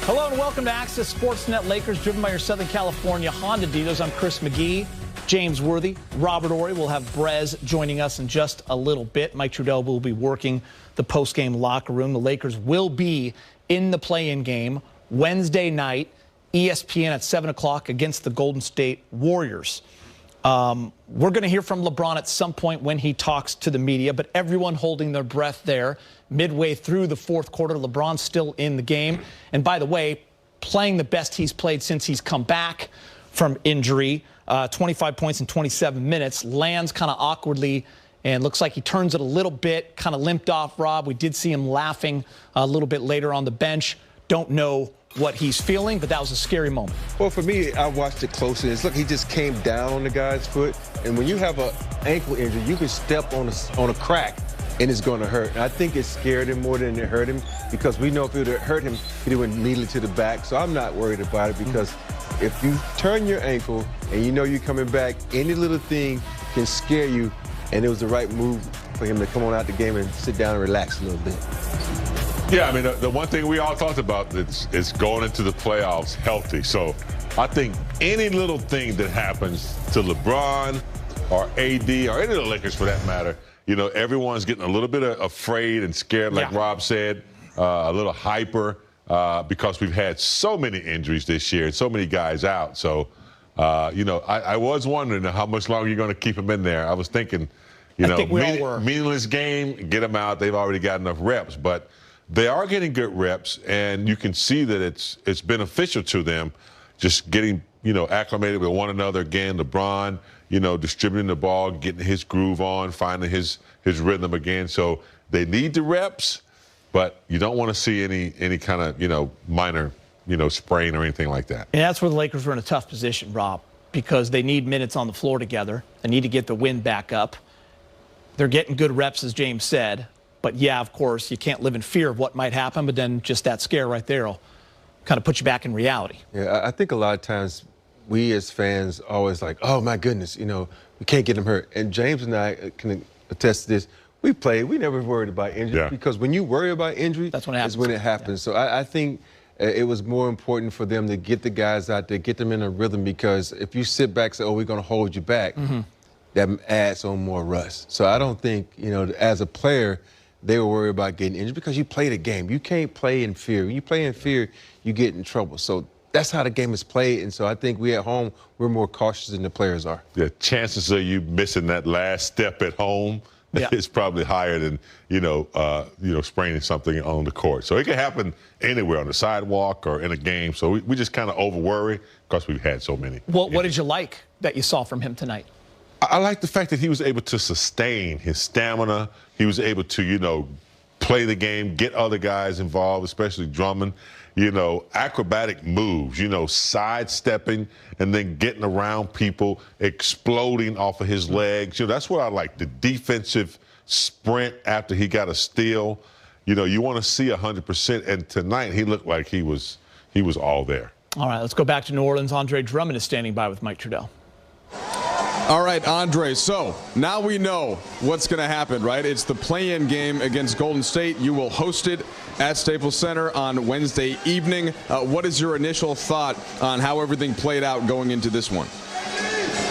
Hello and welcome to Access Sportsnet Lakers, driven by your Southern California Honda dealers. I'm Chris McGee, James Worthy, Robert Ory. We'll have Brez joining us in just a little bit. Mike Trudell will be working the post-game locker room. The Lakers will be in the play-in game Wednesday night, ESPN at 7 o'clock against the Golden State Warriors. We're going to hear from LeBron at some point when he talks to the media, but everyone holding their breath there. Midway through the fourth quarter, LeBron's still in the game. And by the way, playing the best he's played since he's come back from injury. 25 points in 27 minutes. Lands kind of awkwardly and looks like he turns it a little bit, kind of limped off, Rob. We did see him laughing a little bit later on the bench. Don't know what he's feeling, but that was a scary moment. Well, for me, I watched it closely. It's look, he just came down on the guy's foot. And when you have an ankle injury, you can step on a crack and it's going to hurt. And I think it scared him more than it hurt him, because we know if it would have hurt him, he went immediately to the back. So I'm not worried about it, because if you turn your ankle and you know you're coming back, any little thing can scare you. And it was the right move for him to come on out the game and sit down and relax a little bit. Yeah, I mean, the one thing we all talked about is going into the playoffs healthy. So I think any little thing that happens to LeBron or AD or any of the Lakers for that matter, you know, everyone's getting a little bit afraid and scared, like Rob said, a little hyper because we've had so many injuries this year and so many guys out. So, you know, I was wondering how much longer you're going to keep them in there. I was thinking, you know, meaningless game, get them out. They've already got enough reps. But they are getting good reps, and you can see that it's beneficial to them just getting, you know, acclimated with one another again. LeBron, you know, distributing the ball, getting his groove on, finding his rhythm again. So they need the reps, but you don't want to see any kind of, you know, minor, you know, sprain or anything like that. And that's where the Lakers were in a tough position, Rob, because they need minutes on the floor together. They need to get the wind back up. They're getting good reps, as James said. But, yeah, of course, you can't live in fear of what might happen, but then just that scare right there will kind of put you back in reality. Yeah, I think a lot of times we as fans always like, oh, my goodness, you know, we can't get him hurt. And James and I can attest to this. We played. We never worried about injury, because when you worry about injury, that's when it happens. Is when it happens. Yeah. So I think it was more important for them to get the guys out there, get them in a rhythm, because if you sit back and say, oh, we're going to hold you back, that adds on more rust. So I don't think, you know, as a player, they were worried about getting injured, because you play the game. You can't play in fear. When you play in fear, you get in trouble. So that's how the game is played. And so I think we at home, we're more cautious than the players are. The chances of you missing that last step at home is probably higher than, you know, spraining something on the court. So it can happen anywhere, on the sidewalk or in a game. So we just kind of over-worry because we've had so many. Well, what did you like that you saw from him tonight? I like the fact that he was able to sustain his stamina. He was able to, you know, play the game, get other guys involved, especially Drummond. You know, acrobatic moves, you know, sidestepping and then getting around people, exploding off of his legs. You know, that's what I like, the defensive sprint after he got a steal. You know, you want to see 100%. And tonight he looked like he was all there. All right, let's go back to New Orleans. Andre Drummond is standing by with Mike Trudell. All right, Andre, so now we know what's going to happen, right? It's the play-in game against Golden State. You will host it at Staples Center on Wednesday evening. What is your initial thought on how everything played out going into this one?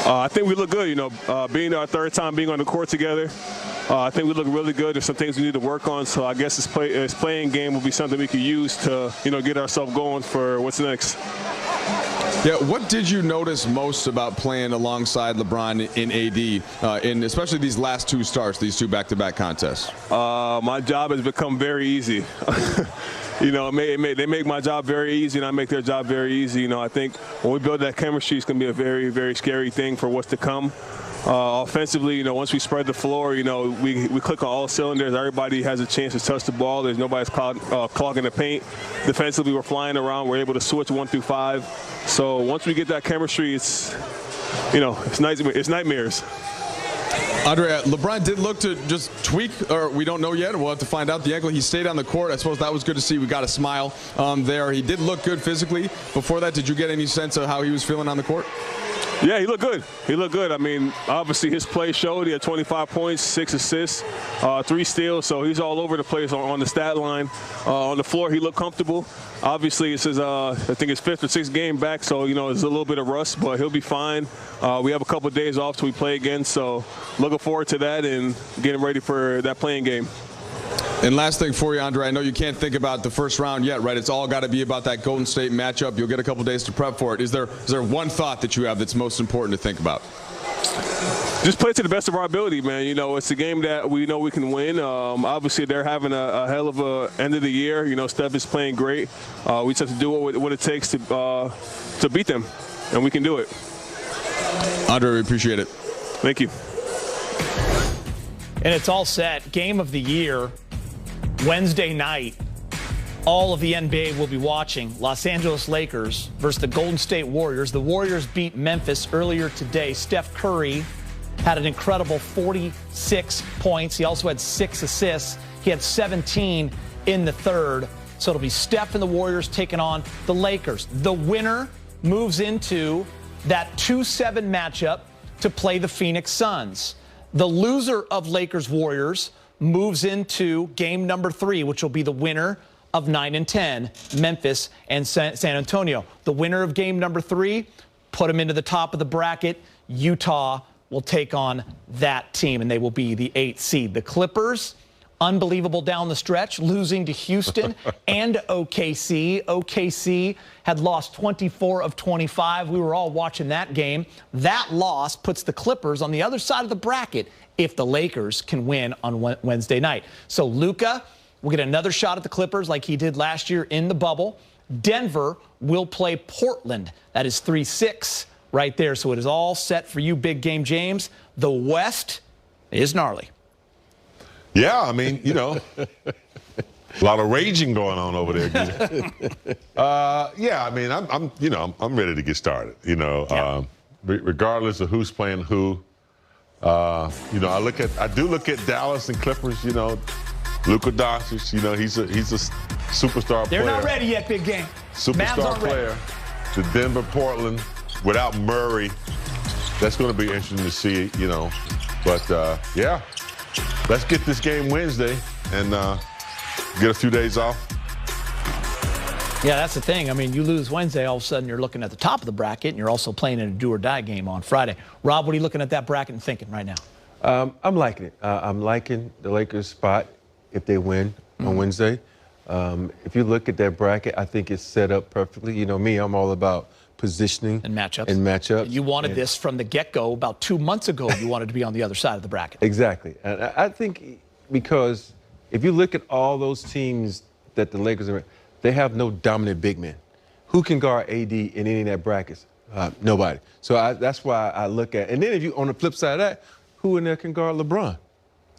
I think we look good, you know, being our third time being on the court together. I think we look really good. There's some things we need to work on, so I guess this play-in game will be something we could use to, you know, get ourselves going for what's next. Yeah, what did you notice most about playing alongside LeBron in AD, in especially these last two starts, these two back-to-back contests? My job has become very easy. You know, they make my job very easy, and I make their job very easy. You know, I think when we build that chemistry, it's going to be a very, very scary thing for what's to come. Offensively, you know, once we spread the floor, you know, we click on all cylinders. Everybody has a chance to touch the ball. There's nobody's clogging the paint. Defensively, we're flying around. We're able to switch 1 through 5. So once we get that chemistry, it's, you know, it's nightmares. Andre, LeBron did look to just tweak, or we don't know yet. We'll have to find out the ankle. He stayed on the court. I suppose that was good to see. We got a smile there. He did look good physically. Before that, did you get any sense of how he was feeling on the court? Yeah, he looked good. He looked good. I mean, obviously his play showed. He had 25 points, 6 assists, 3 steals. So he's all over the place on the stat line. On the floor, he looked comfortable. Obviously, this is, I think, his 5th or 6th game back. So, you know, it's a little bit of rust, but he'll be fine. We have a couple of days off till we play again. So looking forward to that and getting ready for that playing game. And last thing for you, Andre, I know you can't think about the first round yet, right? It's all got to be about that Golden State matchup. You'll get a couple days to prep for it. Is there one thought that you have that's most important to think about? Just play to the best of our ability, man. You know, it's a game that we know we can win. Obviously, they're having a hell of a end of the year. You know, Steph is playing great. We just have to do what it takes to beat them, and we can do it. Andre, we appreciate it. Thank you. And it's all set. Game of the year, Wednesday night. All of the NBA will be watching. Los Angeles Lakers versus the Golden State Warriors. The Warriors beat Memphis earlier today. Steph Curry had an incredible 46 points. He also had 6 assists. He had 17 in the third. So it'll be Steph and the Warriors taking on the Lakers. The winner moves into that 2-7 matchup to play the Phoenix Suns. The loser of Lakers-Warriors moves into game number 3, which will be the winner of 9 and 10, Memphis and San Antonio. The winner of game number 3, put them into the top of the bracket. Utah will take on that team, and they will be the 8th seed. The Clippers, unbelievable down the stretch, losing to Houston and OKC. OKC had lost 24 of 25. We were all watching that game. That loss puts the Clippers on the other side of the bracket if the Lakers can win on Wednesday night. So Luka will get another shot at the Clippers like he did last year in the bubble. Denver will play Portland. That is 3-6 right there. So it is all set for you, Big Game James. The West is gnarly. Yeah, I mean, you know, a lot of raging going on over there. Yeah, I mean, I'm ready to get started. You know, Yeah. Regardless of who's playing who. You know, I do look at Dallas and Clippers. You know, Luka Doncic. You know, he's a superstar player. They're not ready yet, Big Game. Mavs Superstar aren't ready. player. The Denver, Portland, without Murray. That's going to be interesting to see. You know, but yeah. Let's get this game Wednesday and get a few days off. Yeah, that's the thing. I mean, you lose Wednesday, all of a sudden you're looking at the top of the bracket, and you're also playing in a do-or-die game on Friday. Rob, what are you looking at that bracket and thinking right now? I'm liking it. I'm liking the Lakers' spot if they win on Wednesday. If you look at that bracket, I think it's set up perfectly. You know me, I'm all about positioning And matchups. You wanted this from the get-go. About 2 months ago, you wanted to be on the other side of the bracket. Exactly. And I think because if you look at all those teams that the Lakers are in, they have no dominant big men. Who can guard AD in any of that brackets? Nobody. So that's why I look at it. And then if you, on the flip side of that, who in there can guard LeBron?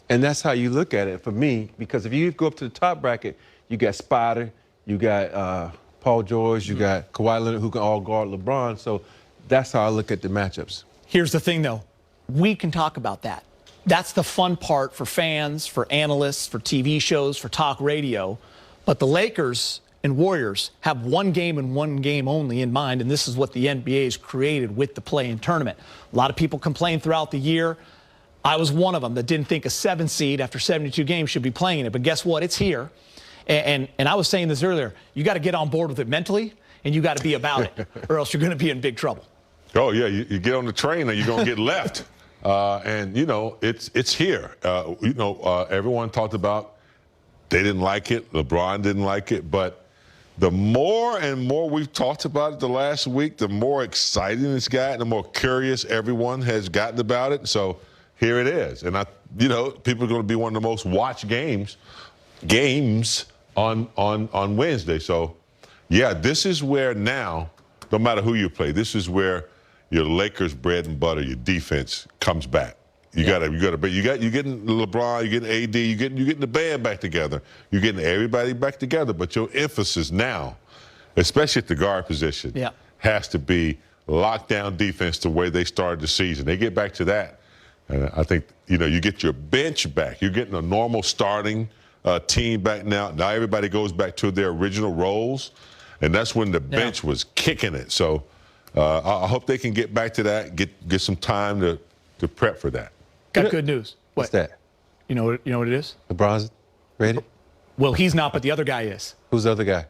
And that's how you look at it for me, because if you go up to the top bracket, you got Spider, you got Paul George, you got Kawhi Leonard, who can all guard LeBron. So that's how I look at the matchups. Here's the thing, though. We can talk about that. That's the fun part for fans, for analysts, for TV shows, for talk radio. But the Lakers and Warriors have one game and one game only in mind, and this is what the NBA has created with the play-in tournament. A lot of people complain throughout the year. I was one of them that didn't think a 7 seed after 72 games should be playing it. But guess what? It's here. And I was saying this earlier. You got to get on board with it mentally, and you got to be about it, or else you're going to be in big trouble. Oh, yeah, you get on the train and you're going to get left. And, you know, it's here. You know, everyone talked about they didn't like it. LeBron didn't like it. But the more and more we've talked about it the last week, the more exciting it's gotten, the more curious everyone has gotten about it. So here it is. And, you know, people are going to be one of the most watched games on Wednesday. So, yeah, this is where now, no matter who you play, this is where your Lakers bread and butter, your defense comes back. You're getting LeBron, you're getting AD, you're getting the band back together. You're getting everybody back together. But your emphasis now, especially at the guard position, has to be lockdown defense the way they started the season. They get back to that. And I think, you know, you get your bench back. You're getting a normal starting team back now. Now everybody goes back to their original roles. And that's when the bench was kicking it. So I hope they can get back to that, get some time to prep for that. Got good news. What's that? You know what it is? LeBron's ready? Well, he's not, but the other guy is. Who's the other guy?